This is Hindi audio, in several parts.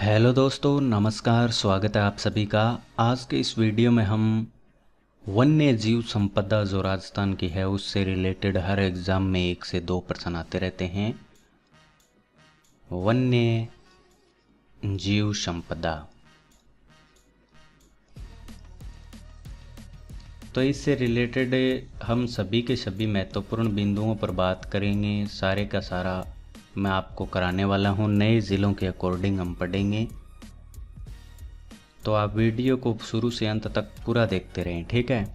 हेलो दोस्तों, नमस्कार। स्वागत है आप सभी का। आज के इस वीडियो में हम वन्य जीव संपदा जो राजस्थान की है उससे रिलेटेड हर एग्ज़ाम में 1 से 2 प्रश्न आते रहते हैं। वन्य जीव संपदा, तो इससे रिलेटेड हम सभी के सभी महत्वपूर्ण बिंदुओं पर बात करेंगे। सारे का सारा मैं आपको कराने वाला हूँ, नए ज़िलों के अकॉर्डिंग हम पढ़ेंगे। तो आप वीडियो को शुरू से अंत तक पूरा देखते रहें, ठीक है।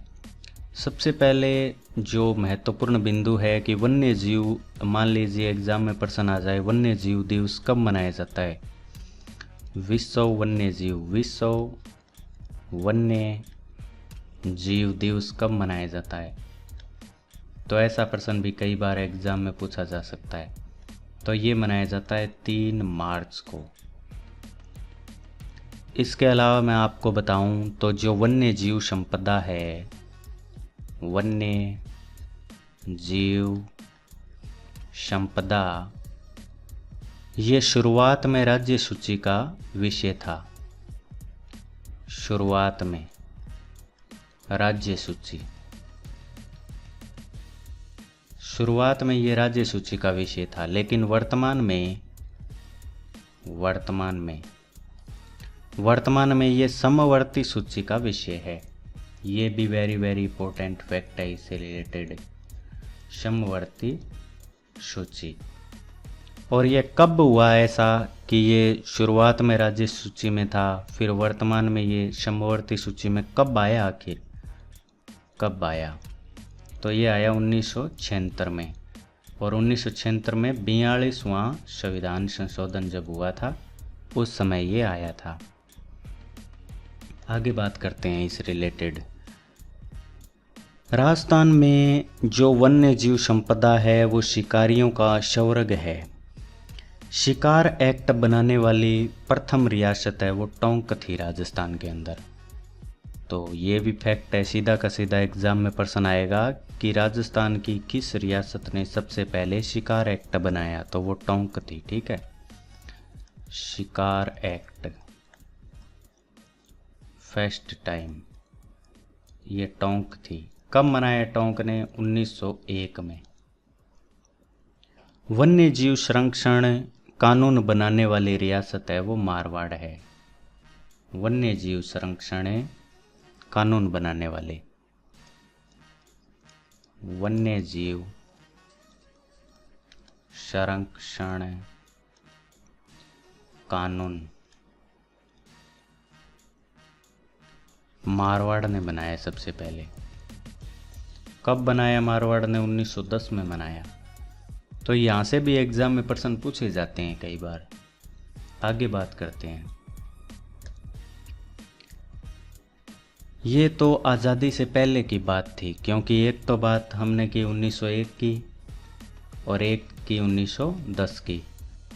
सबसे पहले जो महत्वपूर्ण बिंदु है कि वन्य जीव, मान लीजिए एग्जाम में प्रश्न आ जाए वन्य जीव दिवस कब मनाया जाता है। विश्व वन्य जीव दिवस कब मनाया जाता है, तो ऐसा प्रश्न भी कई बार एग्जाम में पूछा जा सकता है। तो ये मनाया जाता है 3 मार्च को। इसके अलावा मैं आपको बताऊं तो जो वन्य जीव संपदा है, वन्य जीव संपदा, ये शुरुआत में राज्य सूची का विषय था। शुरुआत में राज्य सूची, शुरुआत में ये राज्य सूची का विषय था, लेकिन वर्तमान में ये समवर्ती सूची का विषय है। ये भी वेरी इंपॉर्टेंट फैक्ट है इससे रिलेटेड, समवर्ती सूची। और ये कब हुआ ऐसा कि ये शुरुआत में राज्य सूची में था, फिर वर्तमान में ये समवर्ती सूची में कब आया, आखिर कब आया? तो ये आया 1976 में। और 1976 में 42वां संविधान संशोधन जब हुआ था उस समय ये आया था। आगे बात करते हैं इस रिलेटेड। राजस्थान में जो वन्य जीव संपदा है वो शिकारियों का स्वर्ग है। शिकार एक्ट बनाने वाली प्रथम रियासत है वो टोंक थी राजस्थान के अंदर। तो ये भी फैक्ट है, सीधा का सीधा एग्जाम में प्रश्न आएगा कि राजस्थान की किस रियासत ने सबसे पहले शिकार एक्ट बनाया, तो वो टोंक थी, ठीक है। शिकार एक्ट फर्स्ट टाइम ये टोंक थी। कब मनाया टोंक ने? 1901 में। वन्य जीव संरक्षण कानून बनाने वाली रियासत है वो मारवाड़ है। वन्य जीव संरक्षण कानून बनाने वाले, वन्य जीव संरक्षण कानून मारवाड़ ने बनाया सबसे पहले। कब बनाया मारवाड़ ने? 1910 में बनाया। तो यहाँ से भी एग्जाम में प्रश्न पूछे जाते हैं कई बार। आगे बात करते हैं। ये तो आज़ादी से पहले की बात थी, क्योंकि एक तो बात हमने की 1901 की और एक की 1910 की,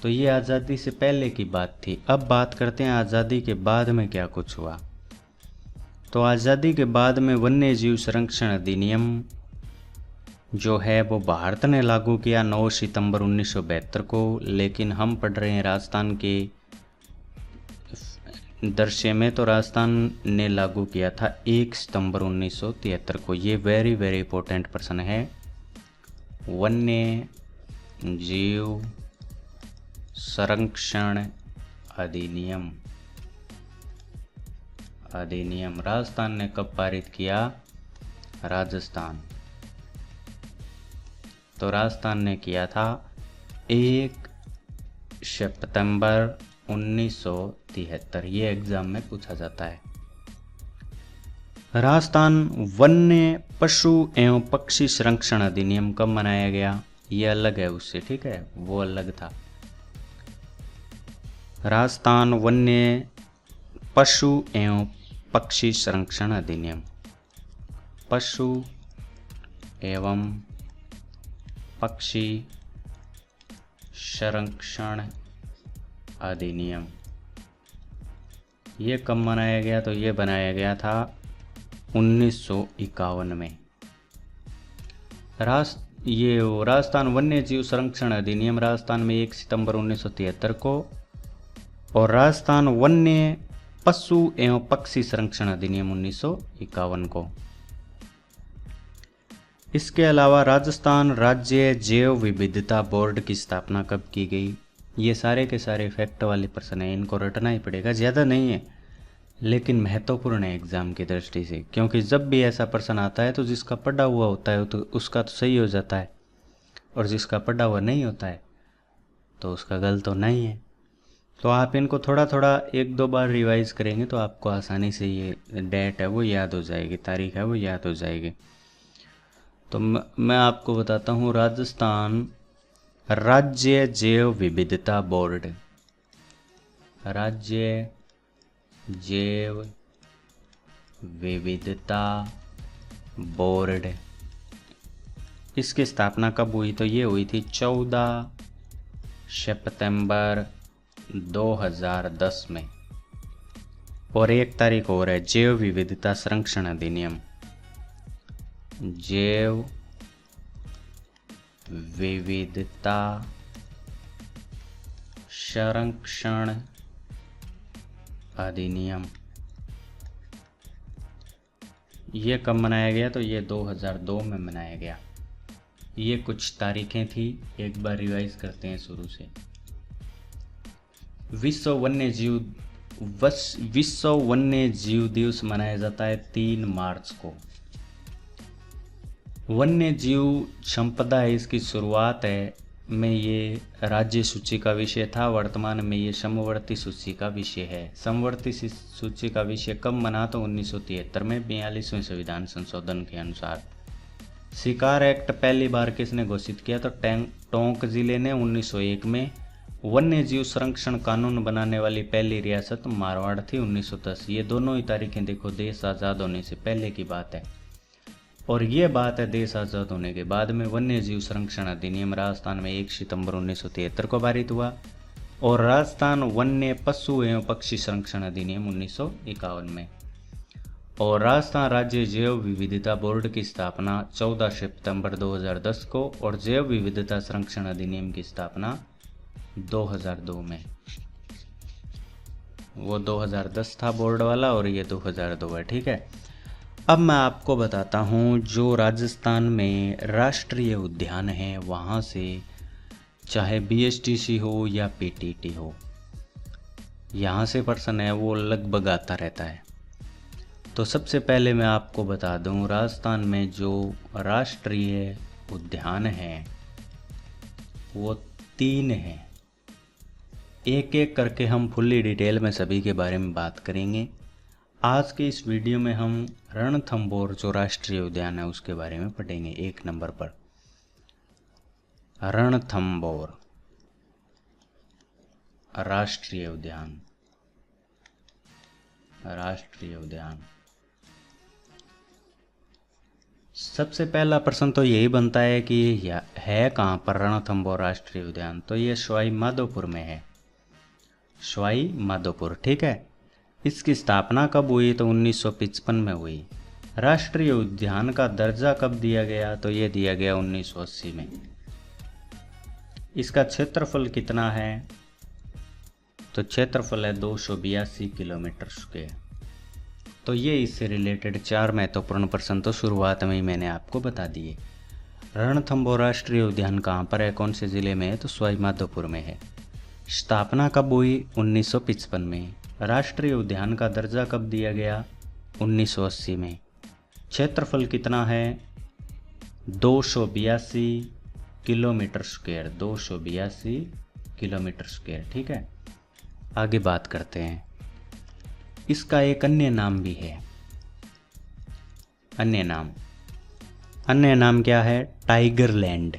तो ये आज़ादी से पहले की बात थी। अब बात करते हैं आज़ादी के बाद में क्या कुछ हुआ। तो आज़ादी के बाद में वन्य जीव संरक्षण अधिनियम जो है वो भारत ने लागू किया 9 सितंबर 1972 को, लेकिन हम पढ़ रहे हैं राजस्थान के दृश्य में, तो राजस्थान ने लागू किया था 1 सितंबर 1973 को। ये वेरी इंपॉर्टेंट प्रश्न है। वन्य जीव संरक्षण अधिनियम राजस्थान ने कब पारित किया? राजस्थान, तो राजस्थान ने किया था 1 सितंबर 1973। ये एग्जाम में पूछा जाता है। राजस्थान वन्य पशु एवं पक्षी संरक्षण अधिनियम कब मनाया गया? ये अलग है उससे, ठीक है, वो अलग था। राजस्थान वन्य पशु एवं पक्षी संरक्षण अधिनियम, पशु एवं पक्षी संरक्षण अधिनियम, ये कब मनाया गया? तो ये बनाया गया था 1951 में। राजस्थान वन्य जीव संरक्षण अधिनियम राजस्थान में 1 सितंबर 1973 को और राजस्थान वन्य पशु एवं पक्षी संरक्षण अधिनियम 1951 को। इसके अलावा राजस्थान राज्य जैव विविधता बोर्ड की स्थापना कब की गई। ये सारे के सारे फैक्ट वाले प्रश्न हैं, इनको रटना ही पड़ेगा, ज़्यादा नहीं है लेकिन महत्वपूर्ण है एग्जाम की दृष्टि से, क्योंकि जब भी ऐसा प्रश्न आता है तो जिसका पढ़ा हुआ होता है तो उसका तो सही हो जाता है और जिसका पढ़ा हुआ नहीं होता है तो उसका गलत तो नहीं है। तो आप इनको थोड़ा थोड़ा एक दो बार रिवाइज करेंगे तो आपको आसानी से ये डेट है वो याद हो जाएगी, तारीख है वो याद हो जाएगी। तो मैं आपको बताता हूँ, राजस्थान राज्य जैव विविधता बोर्ड, राज्य जैव विविधता बोर्ड, इसकी स्थापना कब हुई, तो ये हुई थी 14 सितंबर 2010 में। और एक तारीख और है, जैव विविधता संरक्षण अधिनियम, जैव विविधता संरक्षण अधिनियम, ये कब मनाया गया, तो ये 2002 में मनाया गया। ये कुछ तारीखें थी, एक बार रिवाइज करते हैं शुरू से। विश्व वन्य जीव दिवस मनाया जाता है 3 मार्च को। वन्य जीव संपदा है, इसकी शुरुआत है में ये राज्य सूची का विषय था, वर्तमान में ये समवर्ती सूची का विषय है। समवर्ती सूची का विषय कब बना, तो 1973 में 42वें संविधान संशोधन के अनुसार। शिकार एक्ट पहली बार किसने घोषित किया, तो टोंक जिले ने 1901 में। वन्य जीव संरक्षण कानून बनाने वाली पहली रियासत मारवाड़ थी 1910। ये दोनों ही तारीखें देखो देश आज़ाद होने से पहले की बात है, और ये बात है देश आज़ाद होने के बाद में। वन्य जीव संरक्षण अधिनियम राजस्थान में 1 सितंबर 1973 को पारित हुआ, और राजस्थान वन्य पशु एवं पक्षी संरक्षण अधिनियम 1951 में। और राजस्थान राज्य जैव विविधता बोर्ड की स्थापना 14 सितंबर 2010 को, और जैव विविधता संरक्षण अधिनियम की स्थापना 2002 में। वो 2010 था बोर्ड वाला और ये 2002 है, ठीक है। अब मैं आपको बताता हूँ, जो राजस्थान में राष्ट्रीय उद्यान है वहाँ से चाहे BSTC हो या PTT हो, यहाँ से प्रश्न है वो लगभग आता रहता है। तो सबसे पहले मैं आपको बता दूँ, राजस्थान में जो राष्ट्रीय उद्यान है वो 3 हैं। एक एक करके हम फुल्ली डिटेल में सभी के बारे में बात करेंगे। आज के इस वीडियो में हम रणथंभौर जो राष्ट्रीय उद्यान है उसके बारे में पढ़ेंगे। 1 नंबर पर रणथंभौर राष्ट्रीय उद्यान, राष्ट्रीय उद्यान। सबसे पहला प्रश्न तो यही बनता है कि है कहाँ पर रणथंभौर राष्ट्रीय उद्यान, तो ये सवाई माधोपुर में है, सवाई माधोपुर, ठीक है। इसकी स्थापना कब हुई, तो 1955 में हुई। राष्ट्रीय उद्यान का दर्जा कब दिया गया, तो ये दिया गया 1980 में। इसका क्षेत्रफल कितना है, तो क्षेत्रफल है 282 किलोमीटर स्क्वायर। तो ये इससे रिलेटेड 4 महत्वपूर्ण प्रश्न तो शुरुआत में ही मैंने आपको बता दिए। रणथंभौर राष्ट्रीय उद्यान कहाँ पर है, कौन से ज़िले में है, तो सवाई माधोपुर में है। स्थापना कब हुई, 1955 में। राष्ट्रीय उद्यान का दर्जा कब दिया गया, 1980 में। क्षेत्रफल कितना है, 282 किलोमीटर स्क्वायर, 282 किलोमीटर स्क्वायर, ठीक है। आगे बात करते हैं। इसका एक अन्य नाम भी है, अन्य नाम क्या है, टाइगर लैंड,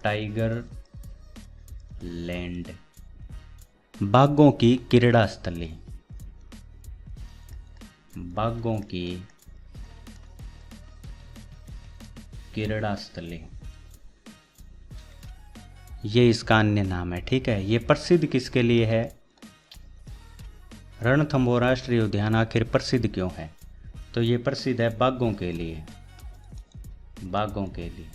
टाइगर लैंड। बाघों की क्रीड़ा स्थली, बाघों की क्रीड़ा स्थली, ये इसका अन्य नाम है, ठीक है। ये प्रसिद्ध किसके लिए है, रणथंभौर राष्ट्रीय उद्यान आखिर प्रसिद्ध क्यों है, तो ये प्रसिद्ध है बाघों के लिए, बाघों के लिए,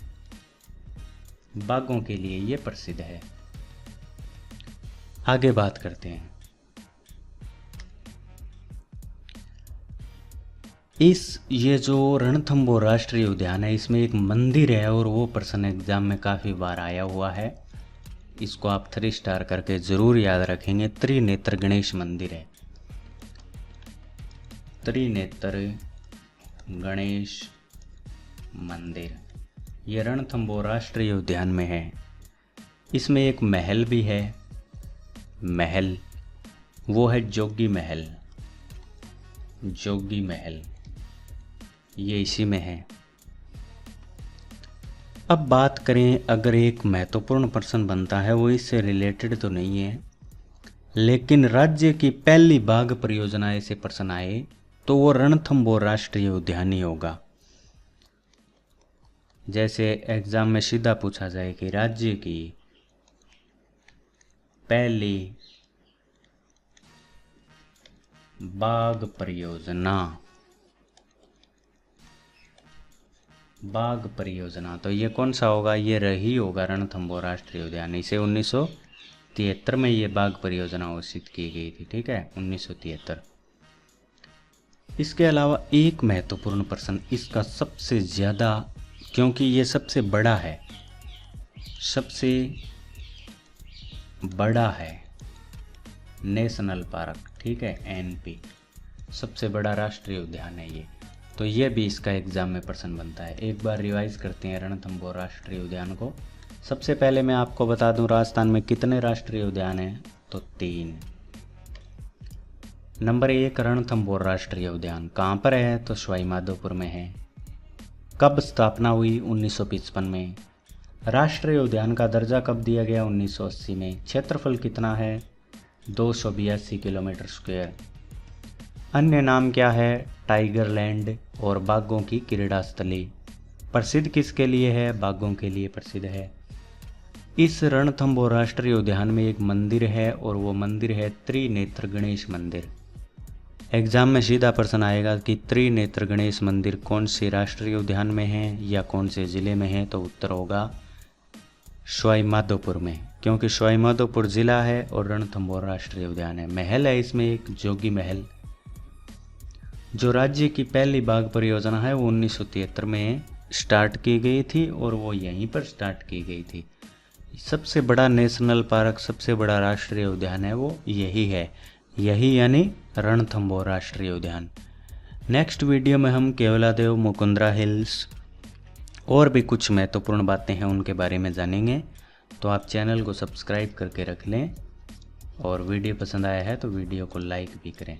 बाघों के लिए ये प्रसिद्ध है। आगे बात करते हैं। ये जो रणथंभौर राष्ट्रीय उद्यान है, इसमें एक मंदिर है और वो प्रश्न एग्जाम में काफ़ी बार आया हुआ है। इसको आप 3 स्टार करके ज़रूर याद रखेंगे। त्रिनेत्र गणेश मंदिर है, त्रिनेत्र गणेश मंदिर। ये रणथंभौर राष्ट्रीय उद्यान में है। इसमें एक महल भी है, महल वो है जोगी महल, जोगी महल ये इसी में है। अब बात करें, अगर एक महत्वपूर्ण प्रश्न बनता है, वो इससे रिलेटेड तो नहीं है, लेकिन राज्य की पहली बाघ परियोजना ऐसे प्रश्न आए तो वो रणथंभौर राष्ट्रीय उद्यान ही होगा। जैसे एग्जाम में सीधा पूछा जाए कि राज्य की पहली बाघ परियोजना, बाघ परियोजना, तो ये कौन सा होगा? ये रही होगा रणथंभौर राष्ट्रीय उद्यान। इसे 1973 में ये बाघ परियोजना घोषित की गई थी, ठीक है, 1973। इसके अलावा एक महत्वपूर्ण प्रश्न, इसका सबसे ज़्यादा, क्योंकि ये सबसे बड़ा है, सबसे बड़ा है नेशनल पार्क, ठीक है, एनपी, सबसे बड़ा राष्ट्रीय उद्यान है ये, तो ये भी इसका एग्जाम में प्रश्न बनता है। एक बार रिवाइज करते हैं रणथंभौर राष्ट्रीय उद्यान को। सबसे पहले मैं आपको बता दूं राजस्थान में कितने राष्ट्रीय उद्यान हैं, तो 3। नंबर 1 रणथंभौर राष्ट्रीय उद्यान कहाँ पर है, तो सवाई माधोपुर में है। कब स्थापना हुई? 1955 में। राष्ट्रीय उद्यान का दर्जा कब दिया गया? 1980 में। क्षेत्रफल कितना है? 282 किलोमीटर स्क्वायर। अन्य नाम क्या है? टाइगर लैंड और बाघों की क्रीड़ा स्थली। प्रसिद्ध किसके लिए है? बाघों के लिए प्रसिद्ध है। इस रणथंभौर राष्ट्रीय उद्यान में एक मंदिर है और वो मंदिर है त्रिनेत्र गणेश मंदिर। एग्जाम में सीधा प्रश्न आएगा कि त्रिनेत्र गणेश मंदिर कौन से राष्ट्रीय उद्यान में है या कौन से जिले में है, तो उत्तर होगा सवाई माधोपुर में, क्योंकि सवाई माधोपुर जिला है और रणथंभौर राष्ट्रीय उद्यान है। महल है इसमें एक जोगी महल। जो राज्य की पहली बाघ परियोजना है वो 1973 में स्टार्ट की गई थी और वो यहीं पर स्टार्ट की गई थी। सबसे बड़ा नेशनल पार्क, सबसे बड़ा राष्ट्रीय उद्यान है वो यही है, यही यानी रणथंभौर राष्ट्रीय उद्यान। नेक्स्ट वीडियो में हम केवलादेव, मुकुंद्रा हिल्स और भी कुछ महत्वपूर्ण बातें हैं उनके बारे में जानेंगे। तो आप चैनल को सब्सक्राइब करके रख लें और वीडियो पसंद आया है तो वीडियो को लाइक भी करें।